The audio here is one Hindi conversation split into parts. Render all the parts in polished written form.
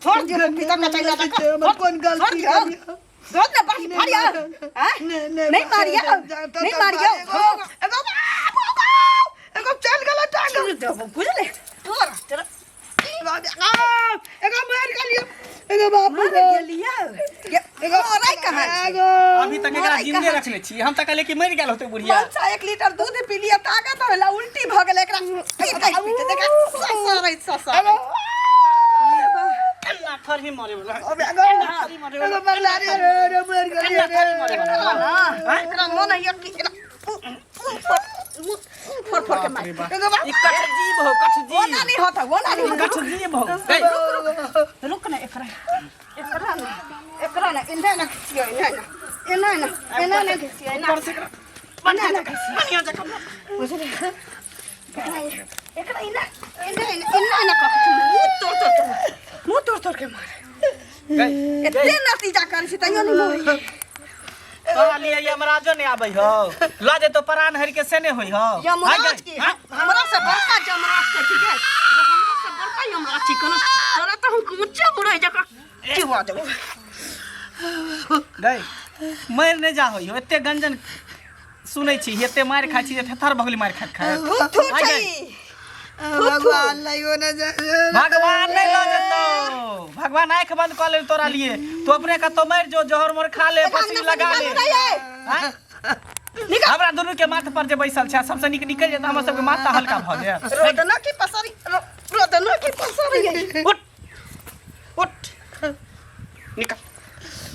छोड़ दियो पिता का चाहिए हमर कौन गलती है रोज ना बाकी मारिया नहीं मारिया नहीं मारिया एगो चल गला टांग बुझले तोरा तेरा एगो मार गलियो एगो बाप रे गेलिया एगो ओराई कहां अभी तक एकरा जिंदे रखले छी हम त कहले कि मर गेल होते बुढ़िया 1 लीटर दूध पी लिया ताकत होला उल्टी भ गेल एकरा पीते देखा ससरै ससरै ना थरी मरे बोला अबे एगो मरला रे मर गलियो एकरा मन है कि फर के मार एगो बा कठ जीव हो कठ जीव वो ना नहीं होता वो ना नहीं कठ जीव हो रुक ना एकरा ना इन्हें ना खिसियो इन्हें ना खिसियो ना बना ना खिसियो बनिया जा कम बुझले एकरा इन्हें ना मुंह तोड़ के मार इतने नतीजा कर छी तइयो नहीं मोई तोरा लिए यमराजो नहीं आबै हो लाजे तो प्राण हरि के सेने होई हो यमराज की हमरा से बड़का यमराज के ठीक है हमरा से बड़का यमराज छी कोन तोरा तो हम कुछ बुढ़ाई जका जीवा देबो गई मर नहीं जा होई हो एते गंजन सुनै छी एते मार खाइ छी थथर भगली मार खा भगवान लाइयो न जा भगवान नहीं लो जतो भगवान आंख बंद कर ले तोरा लिए तू अपने का तो मर जो जहर मोर खा ले पसी लगा ले हमरा दोनों के माथे पर जे बैसल छै सबसे निक निकल जेत हमर सब के माथा हल्का भ जाय रोदना की पसरी उठ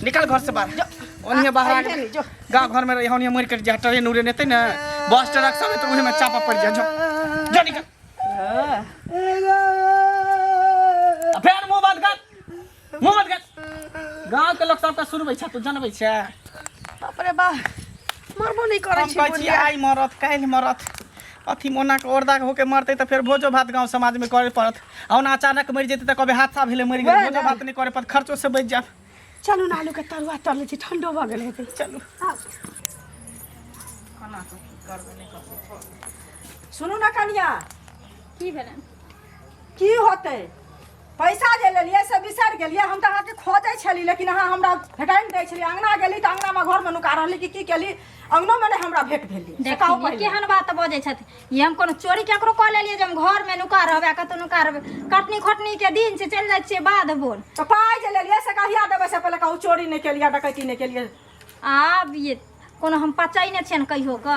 निकल घर से बाहर ओनिए बाहर गांव घर में रहनिए मर के जा ट्रेन उड़े नेते ना बस ट्रक सब तो उहे में चापा पड़ जा जो निकल फेर मुंह बंद कर गांव के लोग सबका सुनबै छ तू जानबै छ बाप रे बा मरबो नहीं करे छी हम कहै छी आई मरत काल मरत अथी मोना के ओरदा होके मरते त फेर भोजो भात गांव समाज में करे पड़त औना अचानक मर जेते त कबे हादसा भेले मर गेल भोजो भात नहीं करे पड़त खर्चो से बच जा चलू ना आलू के तरुआ तल छी ठंडो भ गेल हेते चलू खाना तो करबे नहीं कर सुनू ना कनिया की भेलै की होते पैसा जे लेलिए से बिसर गेलिए हम त अहाँ के खोजै छली लेकिन अहाँ हमरा भेटाइन दै छली अंगना गेली त अंगना में घर में नुका रहली कि की केली अंगनो में हमरा भेट भेली देखिए केहन बात बजै छथि ये हम कोनो चोरी केकरो क लेलिए जे हम घर में नुका रहबे कत नुका रहबे कटनी खटनी के दिन से चल जाइ छिए बाध बोन तो पाई जे लेलिए से कहिया देबे से पहले कहू चोरी नहीं केलिए डकैती नहीं केलिए आब ये कोनो हम पचाई ने छियन कहियो क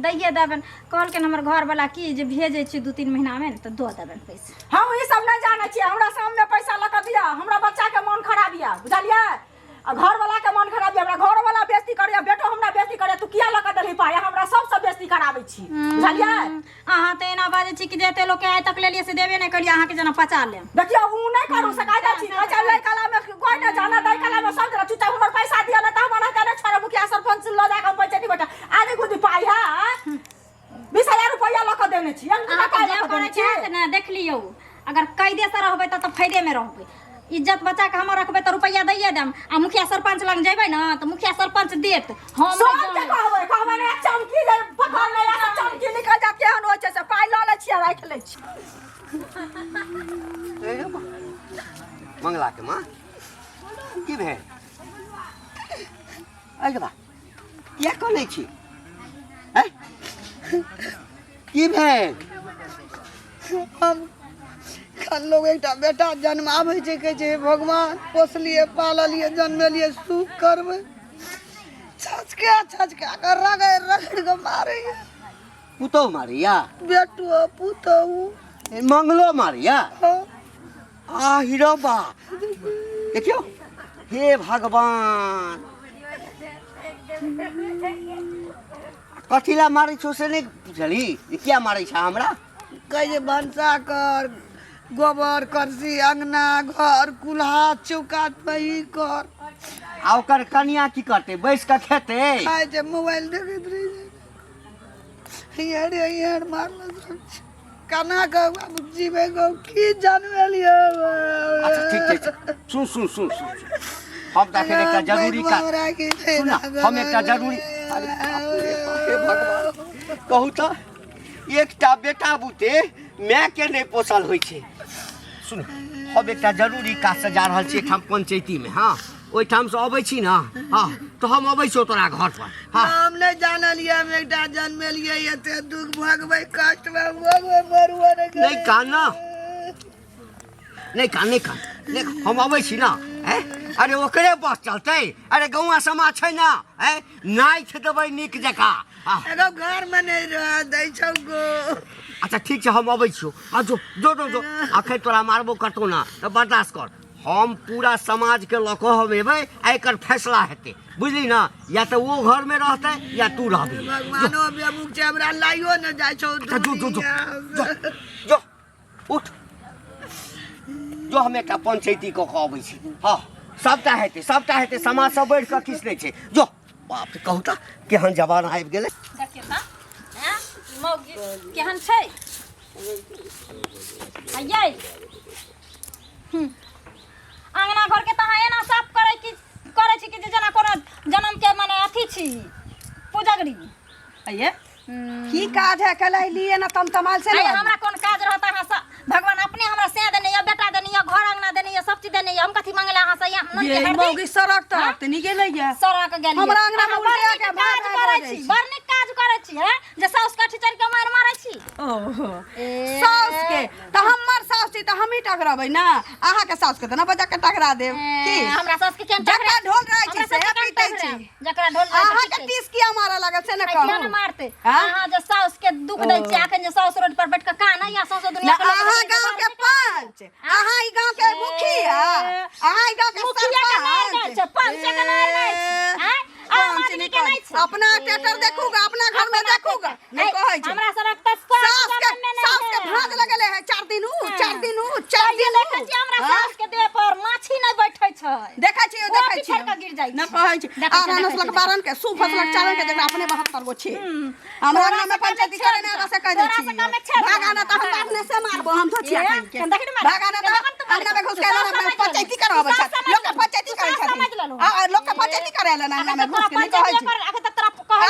दैये देबन कहल के हमर घर वाला की जे भेजै छी 2-3 महीना में त दो देबन पैसा हम ई सब नहीं जानै छी हमरा सामने पैसा ल के दिया हमरा बच्चा के मन खराब या बुझलिए आ घर वाला के मन खराब या हमरा घर वाला बेइज्जती करे बेटो हमरा बेइज्जती करे तू किया ल के देली पाए हमरा सबसे बेइज्जती कराबै छी बुझलिए अहाँ त एना बाजै छी कि जेते लोग के आइ तक लेलिए से देबे नहीं करिए अहाँ के जना पचा ले देखियो उ नहीं करू सका जा छी चल लै कला में कोई न जाना दई कला में सब जरा चुता हमर पैसा दिया न त हमरा के छोड़ मुखिया सरपंच ल जा के पंचायती बेटा आदि गुदी पाई हा 20000 रुपया ल के देने छी हम अहाँ के जे करे छै न देख लियौ अगर कैदे से रहबै त फायदे में रहबै इज्जत बचा के हम रखबै त रुपया दैये देम आ मुखिया सरपंच लग जेबै न त मुखिया सरपंच देत हम सब के कहबै ने चमकी ले पकड़ ले आ चमकी निकल जा केहन होय छै से पाई ल ले छी राख ले छी मंगला के मां की भेल आइ बा क्या करै छी हैं की भेल हम कल लोग एकटा बेटा जन्माबै छै कहै छै भगवान पोसलिए पाललिए जन्मेलिए सुख करबै छचके कर रगड़ के मारे पुतो मारिया बेटो पुतौ मंगलो मारिया आ हीरो बा देखियो हे भगवान कथिला मारै छौ से नहीं बुझली क्या मारै छ हमरा कहै छै भनसा कर गोबर करसी अंगना घर कुल्हा चौका पही कर आ ओकर कनिया की करते बैस के खेते खाय छै मोबाइल देखैत रहि जाइ हियार मारल कना के जीवे गो की जानवेलियो अच्छा ठीक सुन हम देखे एकटा जरूरी का सुन हम एकटा जरूरी अरे भगवान कहू तो एकटा बेटा बुते माय के नहीं पोसल होय छै सुन हम एकटा जरूरी काज से जा रहल छी एकठाम पंचायती में। हाँ ओहिठाम से अबै छी ना। हाँ तो हम अबै छौ तोरा घर पर। हाँ हम नहीं जानलिए हम एकटा जन्मेलिए एते दुख भगबै कष्ट में भगबै मरुआ नहीं कान ना, नहीं कान नहीं कान देख हम अबै छी ना। अरे ओकरे बस चलतै। अरे गौआ समाज छै ना नाइथ देबै नीक जकाँ। एगो घर में नहीं रह दै छौ गो। अच्छा ठीक छै हम अबै छियौ। आ जो जो जो जो अखन तोरा मारबो करतौ ना तो बर्दाश्त कर। हम पूरा समाज के लऽ कऽ हम एबै एकर फैसला हेतै बुझली ना। या तो वो घर में रहतै या तू रहबी। भगवानो बेमुख छै हमरा लाइयो न जाइ छौ। अच्छा जो जो जो जो जो उठ जो हम एकटा पंचायती कऽ कऽ अबै छी। हाँ सबटा हेतै समाज सब बढ़ि कऽ किछु नहि छै। जो बाप रे कहू तऽ केहन जवान आबि गेलै। देखिए ता हैं मौगी केहन छै आइयै अंगना घर के तहाँ एना साफ करे छी कि जेना कोनो जन्म के माने अथी छी पूजगरी। आइए की काज है कल लिए ना तम तमाल से अरे हमरा कोन काज रहता है भगवान अपने हमरा से देने या बेटा देने या घर अंगना देने या सब चीज देने या हम कथी मांगले हां से यहाँ ये मौगी सड़क त नहीं गेलै या सड़क गेलिए हमरा अंगना में उल्टे के काज करे छी बड़ काज करे छी है जे साउस काठी चढ़ के मार मारै छी। ओहो साउस के त हमर साउस छी त हम ही टकराबै ना। आहा के साउस के त ना बजा के टकरा देब की हमरा साउस के केन जकरा ढोल रहै छी से पीटै छी जकरा ढोल आहा के 30 किया मारा लागल से न कहू केन मारते आहा जे साउस के दुख दै छी अखन जे साउस रोड पर बैठ के काना या साउस दुनिया के आहा गांव के पंच आहा ई गांव के मुखिया आहा ई गांव के सरपंच पंच के नार नहीं है आम आदमी के नहीं छै। अपना टेटर देखूगा अपना घर में देखूगा नहीं कहै छै हमरा सड़क तक सास के भाग लगले है 4 दिन देखै छी हमरा सास के देह पर माछी नहीं बैठै छै देखै छी के गिर जाइ न कहै छै आ नस्लक बारन के सु फसलक चालन के जकरा अपने 72 गो छै हमरा नाम में पंचायती करे ना से कह दै छी भागाना त हम अपने से मारबो हम धोचिया के भागाना त अपना में घुस के ना पंचायती कराबै छै लोग के पंचायती करै छै आ लोग के पंचायती करेला ना में घुस के नहीं कहै छै आके त तोरा कहै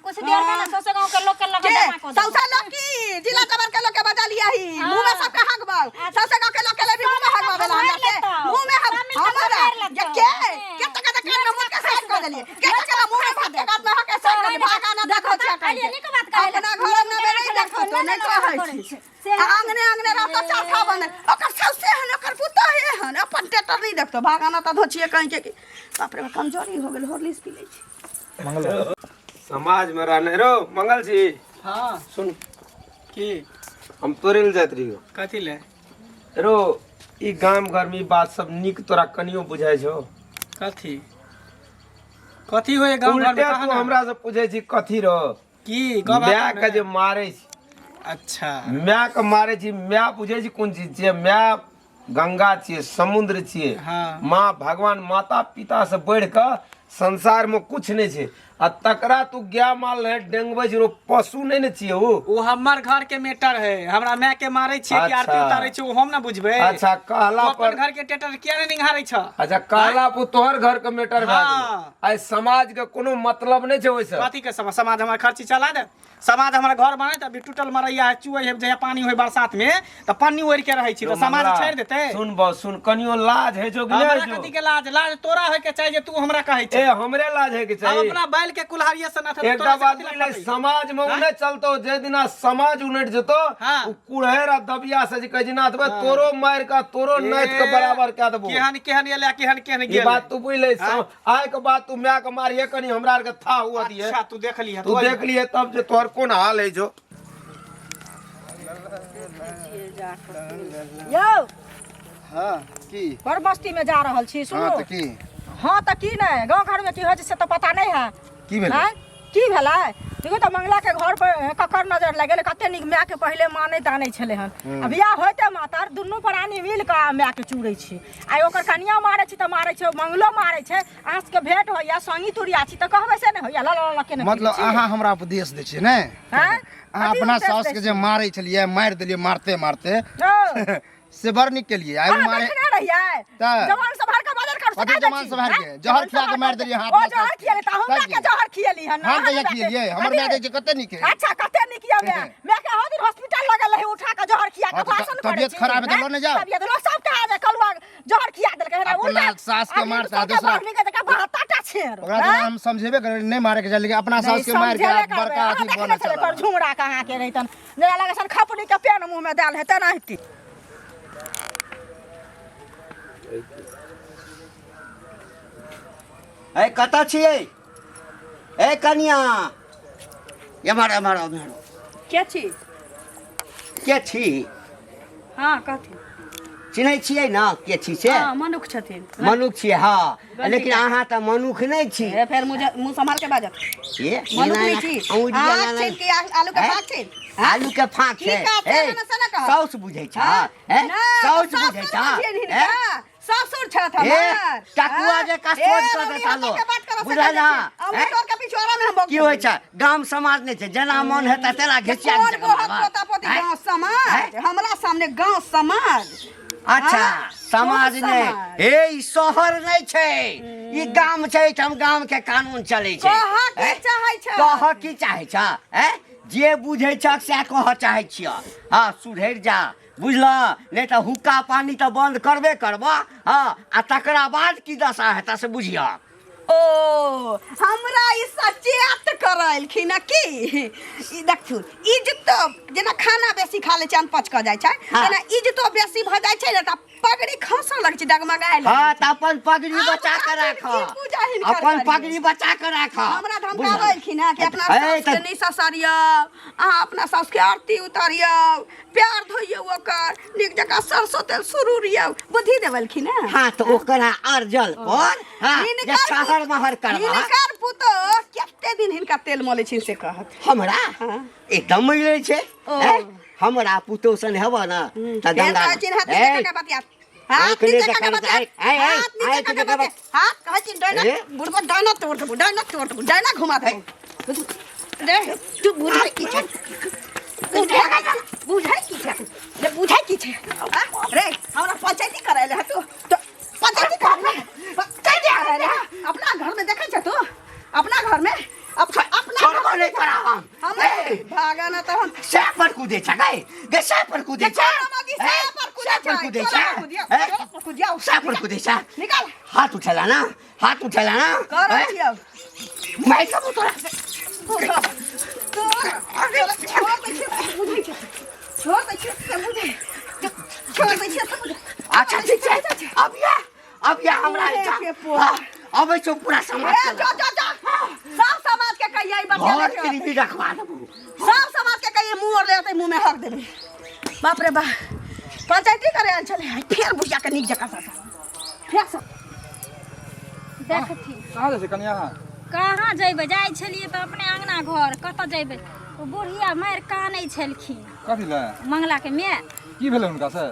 कुछ देर में ना सोसे गांव के लोग के लगा जमा कर सौसा लोग की जिला जबर के लोग के बजा लिया ही मुंह में सबके हकबाल सौसे गांव के लोग के ले भी मुंह में हकबाल हमरा से मुंह में हमारा ये के तक तक के मुंह के साइड कर देलिए के तक मुंह में भाग के में हके साइड कर भागा ना देखो छिया कहलिए नहीं के बात कहले अपना घर में नहीं देखो तो नहीं कहै छी आंगने रहता चाथा बने ओकर सौसे हन ओकर पुता है हन अपन टेटर नहीं देखतो भागा ना त धोछिए कहीं के बाप रे कमजोरी हो गेल हॉर्लिक्स पी लै छी मंगल समाज में रहने रो मंगल जी। हाँ सुन की हम तोरे ले जात रहियो कथी ले रो ई गाम घर में बात सब निक तोरा कनियो बुझाय छौ। कथी कथी होय गांव घर में उल्टे कहा तू हमरा से पूछे छी कथी रो की कब माय के जे मारे छी अच्छा माय के मारे छी माय पूछे छी कोन चीज छियै माय गंगा छियै समुद्र छियै हाँ माँ भगवान माता पिता से बढ़ के संसार में कुछ नहीं छै आ तकरा तू गया माल है डेंगबै रो पशु नहीं ने छियै वो हमर घर के मैटर है हमरा माय के मारे छी कि आरती उतारे छी वो हम ना बुझबे। अच्छा कहला तू पर अपन घर के टेटर किया नहीं निहारै छ। अच्छा कहला पर तोहर घर के मैटर भए हाँ। गेल आई समाज के कोनो मतलब नहीं छै ओइसे कथी के समाज हमार खर्ची चला दे समाज हमारा घर बने त अभी टूटल मरैया है चुए है जहिया पानी होय बरसात में त पानी ओढ़ के रहै छी त समाज छोड़ देते। सुन बस सुन कनियो लाज है जो कि हमरा नहीं कथी के लाज तोरा है के चाहिए तू हमरा कहै छ। ए हमरे लाज है के हम चाहिए अपना बैल के कुल्हाड़िया से ना था एकटा बात नहीं समाज में उन्हें चलतो जे दिना समाज उनट जतो हाँ। उ कुड़हेरा दबिया से जे कजना देबे तोरो मार का तोरो नाथ के बराबर के देबो केहन एला केहन ये गेल बात तू बुझ ले आय के बात तू मैं के मारिए कनी हमरा आर के था हुआ दिए अच्छा तू देख लिया तू देख लिए तब जे तोहर कोन हाल है जो यो हाँ की पर बस्ती में जा रहल छी सुनो हाँ तो की हाँ त की नहीं गांव घर में की हो से तो पता नहीं है की भेलै हैं? की भेलै देखो तो मंगला के घर पर ककर नजर लगे कते निक माय के पहले माने ताने छले हन अब या होते मातर दुनू प्राणी मिल के माय के चूड़े छी आई ओकर कनिया मारे छी त मारे छै मंगलो मारे छै आंस के भेंट होया संगी तुरिया छी त कहबे से नहीं होया ला के मतलब अहाँ हमरा उपदेश दै छियै ने हैं अहाँ अपना साउस के जे मारै छलियै मारि देलियै मारते मारते से बड़ नीक केलियै आइ मारे रहिए तऽ जवान सब हल्का बाजार कर कथी जमान संभाल के जहर खिया के मार देलिए हाथ ओ में जहर खियले त हमरा के जहर खियली हन हम कहिया खियलिए हमर माय दे कते निक है अच्छा कते निक या मैं के दिन हॉस्पिटल लगल रही उठा के जहर खिया के भाषण करे तबियत खराब है तो लो न जाओ तबियत लो सब कहा जाए कलवा जहर खिया देल के अपना सास के मारता दूसरा का बहताटा छेर ओकरा तो हम समझेबे करे नहीं मारे के लेकिन अपना सास के मार के बड़का अथी बने चले पर झुमड़ा कहां के रहितन जरा लगे सन खपड़ी के पेन मुंह में डाल हेते ना हेती ए कता छिए ए कनिया ये मारो के छी के छी हां कथि चिन्है छियै ना के छी से हां मनुख छथिन मनुख छियै हाँ लेकिन अहाँ तऽ मनुख नहीं छी ए फेर मुझे मुंह संभाल के बाजत ये मनुख नहीं छी आज छिन के आलू के फाक छिन आलू के फाक की छै कहते हैं ना से ना कह सौस बुझै छ सौस बुझै छ ससुर छथ ए हमार टकुआ जे का सोच कर देता लो बुझा ना अमृतोर के पिछवाड़ा में हम बक की होय छै गाम समाज नहीं छै जेना मन हेता तेना घिचिया के पोता पोती गांव समाज हमरा सामने गांव समाज अच्छा समाज ने ए ई शहर नहीं छै ई गाम छै हम गाम के कानून चलै छै कह की चाहै छ कह की चाहै छ जे बुझै छ से कह चाहै छिय हां सुधरि जा बुझला नहीं तो हुक्का पानी तो बंद करबे करबा हाँ आ तकरा बाद की दशा हेता से बुझिया ओ हमरा ई सचेत करलखिन की ई देखथुन इज्जत जेना खाना बेसी खा ले छै पच क जाय छै जेना इज्जतो बेसी भ जाय छै न त पगड़ी खसा लग छै डगमगाय लग हाँ त अपन पगड़ी बचा के राख अपन पगड़ी बचा के राख हमरा धमकावलखिन कि अपना सास के नहीं ससरिया अहाँ अपना सास के आरती उतारियो प्यार धोइयो ओकर नीक जका सरसो तेल सुरूरियो बुद्धि देवलखिन हाँ तो ओकरा अर्जल पर हाँ जे शहर महर करबा हिनकर पुतो कते दिन हिनका तेल मले छिन से कहत हमरा एकदम मिलै छै हमरा पुतो सन हेबा ना त गंगा चिन्हत का बतिया हाथ नीचे का बतिया हाथ नीचे का बतिया हाथ कह चिन डायना बुढ़को डायना तोड़ डायना घुमा दे रे तू बुझाई की छै बुझाई की छै रे हमरा पंचायती कराइले ह तू पंचायती कर अपना घर में देखै छ तू अपना घर में छोड़बो नहीं करावा हम भागा ना तो हम सैप पर कूदे छ गे सैप पर कूदे छ सैप पर कूदे छ सैप पर कूदे छ निकाल हाथ उठेला ना कर दियो मैं सब तोरा अच्छा ठीक छै अब या हमरा अब छो पूरा समाज सब समाज के कहिए घर के लिए रखवा देबो सब समाज के कहिए मुंह और लेते मुंह में हक देबे बाप रे बाप पंचायती करे आल चले फिर बुझिया के नीक जका फिर सब देखथी कहाँ जाइ छै कनिया कहाँ जइबै जाइ छलिए त अपने अंगना घर कत जइबै ओ बुढ़िया मारि कानै छलखिन कथी लए मंगला के माय की भेलै हुनका से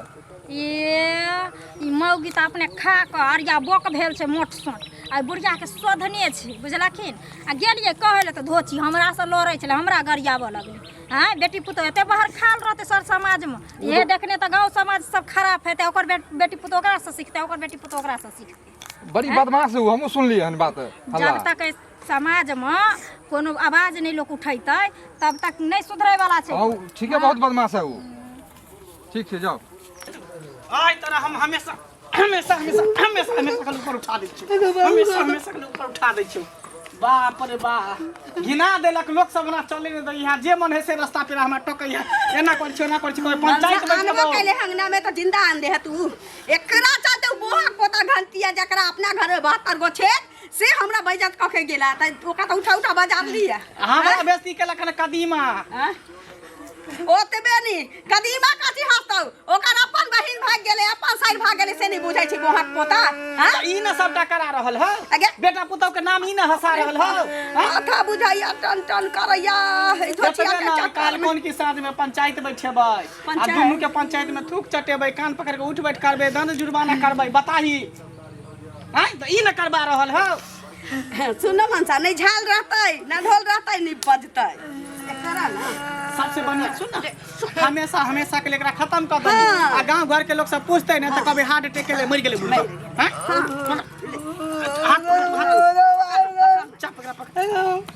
ई मौगी त अपने खा क अरिया बोक भेल छै मोट सोट आ बुढ़िया के शोधने छै बुझलखिन आ गेलिए कहै ले त धोची हमरा से लड़ै छलै हमरा गरियाबऽ लगलै हाँ बेटी पुतो एते बाहर खाल रहते सर समाज में ये देखने तो गांव समाज सब खराब हेतै ओकर बेटी पुतो ओकरा से सीखते ओकर बेटी पुतो ओकरा से सीखते बड़ी बदमाश है हमहूँ सुनलिए हन बात जब तक समाज में कोनो आवाज नहीं लोग उठेतै तब तक नहीं सुधरे वाला छै ठीक है बहुत बदमाश है वो ठीक है जाओ आइ तरह हम हमेशा ऊपर उठा दै छियै हमेशा ऊपर उठा दै छियै बाप रे बाप घिना देलक लोग सब ना चले ने यहाँ जे मन है से रास्ता पे हमरा टोकै है एना कर छी कोई पंचायत में अनवा कैले हंगना में तो जिंदा आन दे है तू एकरा चाहते बोहा पोता घंटिया जकरा अपना घर में 72 गो छे से हमरा बेइज्जत कखे गेला त ओका त उठा बाजार लिया हमरा बेइज्जती केलक न कदीमा ओतबे नी कदीमा काची हंसतौ ओकर अपन बहिन भाग गेले अपन साइड भाग गेले से नहीं बुझै छी बोहा पोता हां ई न सबटा करा रहल हो अगे बेटा पुतौ के नाम ई न हंसा रहल हो माथा बुझाइया टन करैया धोतिया के काल चक्कर कोन की साथ में पंचायत बैठेबै आ दुनू के पंचायत में थूक चटेबै कान पकड़ के उठ बैठ करबै दंड जुर्माना करबै बताही हैं त ई न करबा रहल हो सुनो मनसा नहीं झाल रहतै न ढोल रहतै नहीं बजतै एकरा ना सबसे बढ़िया सुन ना हमेशा हमेशा के लिए एकरा खत्म कर दे आ गांव घर के लोग सब पूछते ना तो कभी हार्ट अटैक के लिए मर गेले बुढ़ा हैं हाथ पकड़, हाथ चाप पकड़